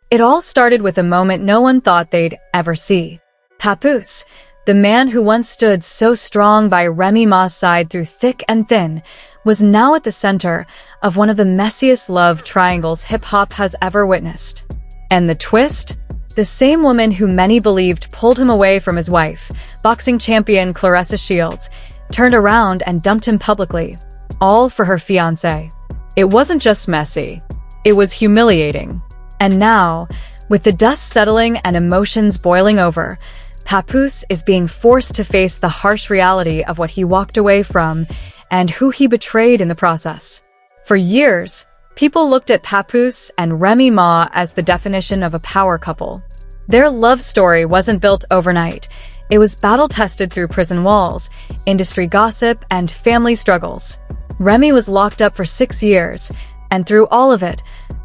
It all started with a moment no one thought they'd ever see. Papoose, the man who once stood so strong by Remy Ma's side through thick and thin, was now at the center of one of the messiest love triangles hip-hop has ever witnessed. And the twist? The same woman who many believed pulled him away from his wife, boxing champion Claressa Shields, turned around and dumped him publicly, all for her fiancé. It wasn't just messy, it was humiliating. And now, with the dust settling and emotions boiling over, Papoose is being forced to face the harsh reality of what he walked away from and who he betrayed in the process. For years, people looked at Papoose and Remy Ma as the definition of a power couple. Their love story wasn't built overnight. It was battle-tested through prison walls, industry gossip, and family struggles. Remy was locked up for 6 years, and through all of it,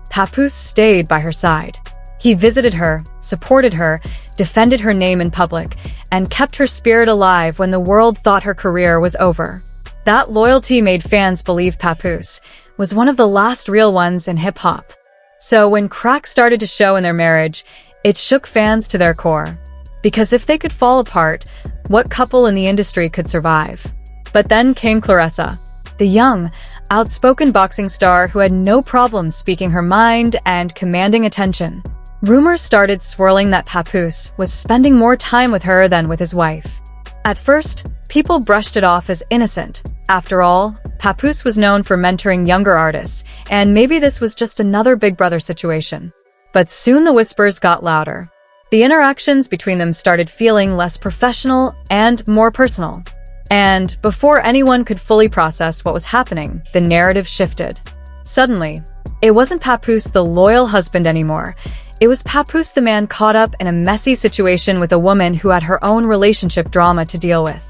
Papoose stayed by her side. He visited her, supported her, defended her name in public, and kept her spirit alive when the world thought her career was over. That loyalty made fans believe Papoose was one of the last real ones in hip-hop. So when cracks started to show in their marriage, it shook fans to their core. Because if they could fall apart, what couple in the industry could survive? But then came Claressa, the young, outspoken boxing star who had no problem speaking her mind and commanding attention. Rumors started swirling that Papoose was spending more time with her than with his wife. At first, people brushed it off as innocent. After all, Papoose was known for mentoring younger artists, and maybe this was just another Big Brother situation. But soon the whispers got louder. The interactions between them started feeling less professional and more personal. And before anyone could fully process what was happening, the narrative shifted. Suddenly, it wasn't Papoose the loyal husband anymore. It was Papoose the man caught up in a messy situation with a woman who had her own relationship drama to deal with.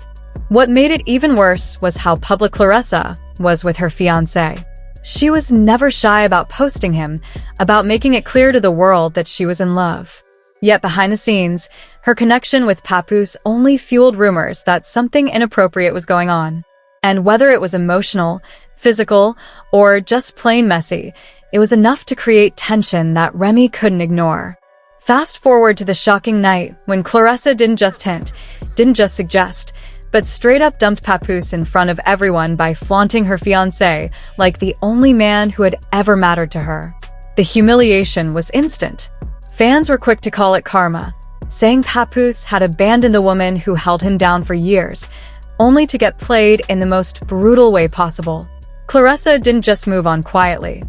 What made it even worse was how public Claressa was with her fiancé. She was never shy about posting him, about making it clear to the world that she was in love. Yet behind the scenes, her connection with Papoose only fueled rumors that something inappropriate was going on. And whether it was emotional, physical, or just plain messy, it was enough to create tension that Remy couldn't ignore. Fast forward to the shocking night when Claressa didn't just hint, didn't just suggest, but straight up dumped Papoose in front of everyone by flaunting her fiancé like the only man who had ever mattered to her. The humiliation was instant. Fans were quick to call it karma, saying Papoose had abandoned the woman who held him down for years, only to get played in the most brutal way possible. Claressa didn't just move on quietly.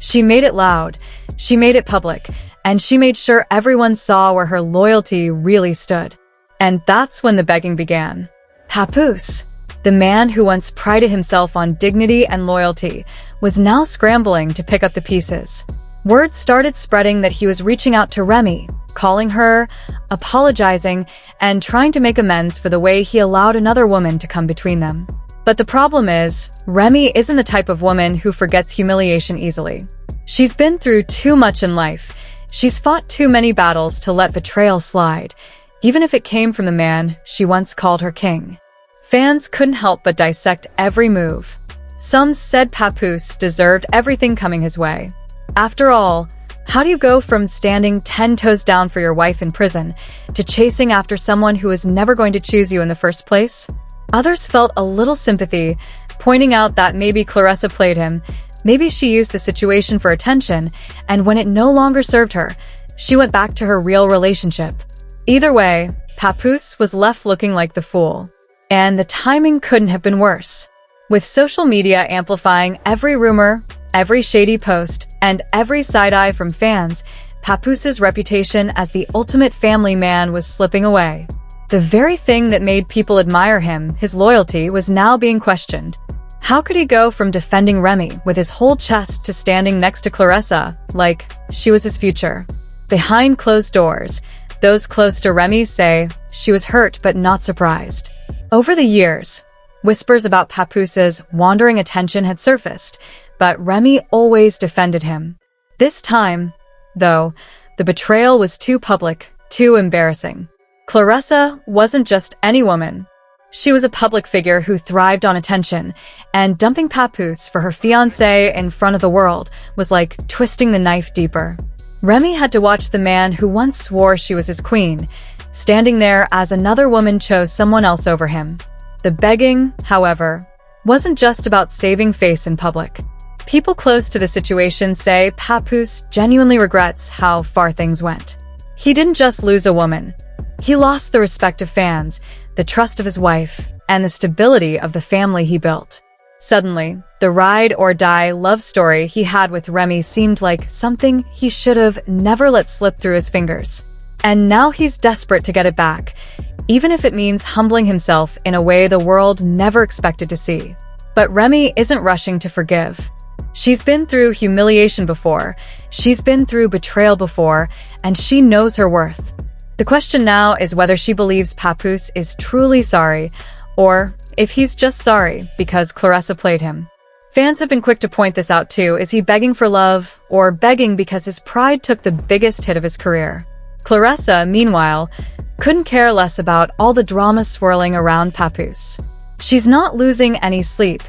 She made it loud, she made it public, and she made sure everyone saw where her loyalty really stood. And that's when the begging began. Papoose, the man who once prided himself on dignity and loyalty, was now scrambling to pick up the pieces. Word started spreading that he was reaching out to Remy, calling her, apologizing, and trying to make amends for the way he allowed another woman to come between them. But the problem is, Remy isn't the type of woman who forgets humiliation easily. She's been through too much in life. She's fought too many battles to let betrayal slide, even if it came from the man she once called her king. Fans couldn't help but dissect every move. Some said Papoose deserved everything coming his way. After all, how do you go from standing 10 toes down for your wife in prison to chasing after someone who is never going to choose you in the first place? Others felt a little sympathy, pointing out that maybe Claressa played him, maybe she used the situation for attention, and when it no longer served her, she went back to her real relationship. Either way, Papoose was left looking like the fool. And the timing couldn't have been worse. With social media amplifying every rumor, every shady post, and every side-eye from fans, Papoose's reputation as the ultimate family man was slipping away. The very thing that made people admire him, his loyalty, was now being questioned. How could he go from defending Remy with his whole chest to standing next to Claressa like she was his future? Behind closed doors, those close to Remy say she was hurt but not surprised. Over the years, whispers about Papoose's wandering attention had surfaced, but Remy always defended him. This time, though, the betrayal was too public, too embarrassing. Claressa wasn't just any woman. She was a public figure who thrived on attention, and dumping Papoose for her fiancé in front of the world was like twisting the knife deeper. Remy had to watch the man who once swore she was his queen, standing there as another woman chose someone else over him. The begging, however, wasn't just about saving face in public. People close to the situation say Papoose genuinely regrets how far things went. He didn't just lose a woman. He lost the respect of fans, the trust of his wife, and the stability of the family he built. Suddenly, the ride-or-die love story he had with Remy seemed like something he should have never let slip through his fingers. And now he's desperate to get it back, even if it means humbling himself in a way the world never expected to see. But Remy isn't rushing to forgive. She's been through humiliation before, she's been through betrayal before, and she knows her worth. The question now is whether she believes Papoose is truly sorry, or if he's just sorry because Claressa played him. Fans have been quick to point this out too. Is he begging for love, or begging because his pride took the biggest hit of his career? Claressa, meanwhile, couldn't care less about all the drama swirling around Papoose. She's not losing any sleep,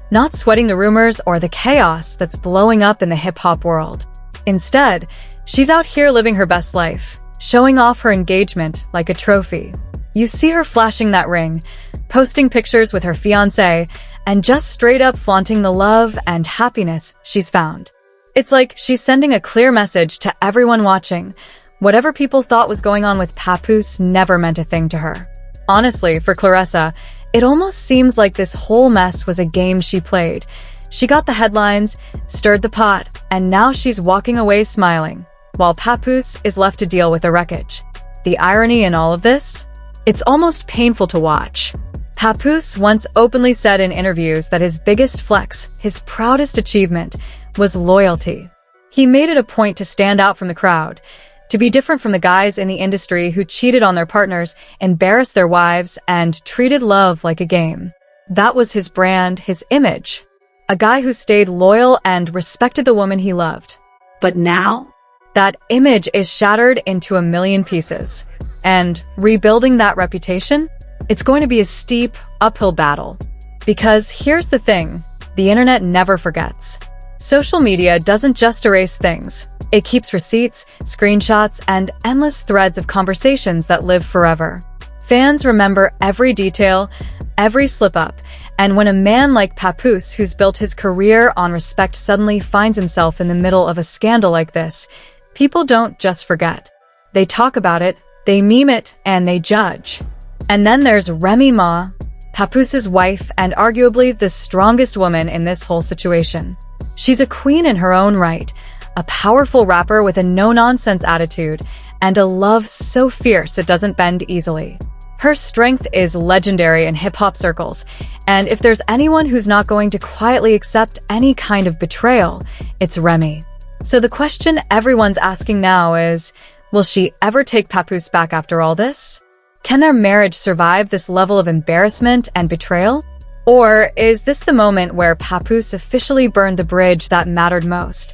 not sweating the rumors or the chaos that's blowing up in the hip-hop world. Instead, she's out here living her best life, showing off her engagement like a trophy. You see her flashing that ring, posting pictures with her fiancé, and just straight up flaunting the love and happiness she's found. It's like she's sending a clear message to everyone watching. Whatever people thought was going on with Papoose never meant a thing to her. Honestly, for Claressa, it almost seems like this whole mess was a game she played. She got the headlines, stirred the pot, and now she's walking away smiling, while Papoose is left to deal with the wreckage. The irony in all of this? It's almost painful to watch. Papoose once openly said in interviews that his biggest flex, his proudest achievement, was loyalty. He made it a point to stand out from the crowd, to be different from the guys in the industry who cheated on their partners, embarrassed their wives, and treated love like a game. That was his brand, his image. A guy who stayed loyal and respected the woman he loved. But now, that image is shattered into a million pieces. And rebuilding that reputation? It's going to be a steep, uphill battle. Because here's the thing, the internet never forgets. Social media doesn't just erase things. It keeps receipts, screenshots, and endless threads of conversations that live forever. Fans remember every detail, every slip-up, and when a man like Papoose, who's built his career on respect, suddenly finds himself in the middle of a scandal like this, people don't just forget. They talk about it, they meme it, and they judge. And then there's Remy Ma, Papoose's wife and arguably the strongest woman in this whole situation. She's a queen in her own right, a powerful rapper with a no-nonsense attitude, and a love so fierce it doesn't bend easily. Her strength is legendary in hip-hop circles, and if there's anyone who's not going to quietly accept any kind of betrayal, it's Remy. So the question everyone's asking now is, will she ever take Papoose back after all this? Can their marriage survive this level of embarrassment and betrayal? Or is this the moment where Papoose officially burned the bridge that mattered most?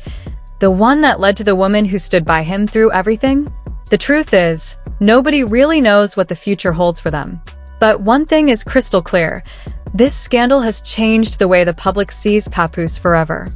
The one that led to the woman who stood by him through everything? The truth is, nobody really knows what the future holds for them. But one thing is crystal clear. This scandal has changed the way the public sees Papoose forever.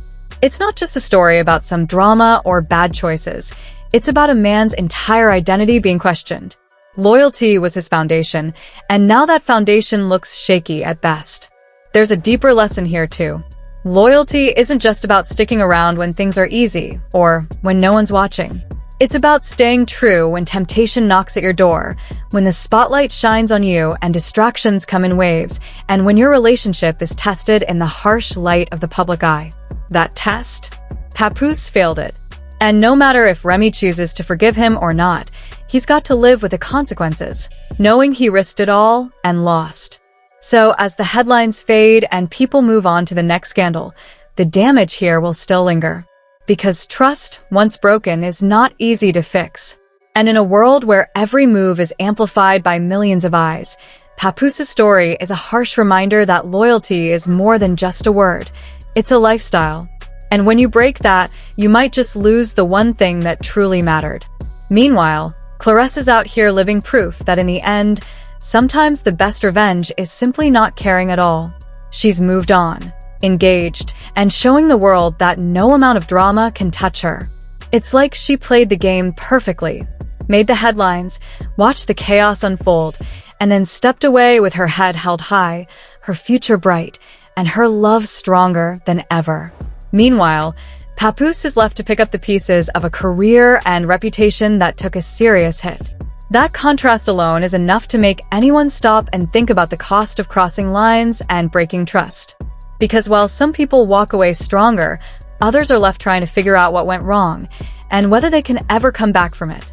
It's not just a story about some drama or bad choices. It's about a man's entire identity being questioned. Loyalty was his foundation, and now that foundation looks shaky at best. There's a deeper lesson here too. Loyalty isn't just about sticking around when things are easy, or when no one's watching. It's about staying true when temptation knocks at your door, when the spotlight shines on you and distractions come in waves, and when your relationship is tested in the harsh light of the public eye. That test? Papoose failed it. And no matter if Remy chooses to forgive him or not, he's got to live with the consequences, knowing he risked it all and lost. So as the headlines fade and people move on to the next scandal, the damage here will still linger. Because trust, once broken, is not easy to fix. And in a world where every move is amplified by millions of eyes, Papoose's story is a harsh reminder that loyalty is more than just a word. It's a lifestyle. And when you break that, you might just lose the one thing that truly mattered. Meanwhile, Claressa's out here living proof that in the end, sometimes the best revenge is simply not caring at all. She's moved on, engaged, and showing the world that no amount of drama can touch her. It's like she played the game perfectly, made the headlines, watched the chaos unfold, and then stepped away with her head held high, her future bright, and her love stronger than ever. Meanwhile, Papoose is left to pick up the pieces of a career and reputation that took a serious hit. That contrast alone is enough to make anyone stop and think about the cost of crossing lines and breaking trust. Because while some people walk away stronger, others are left trying to figure out what went wrong and whether they can ever come back from it.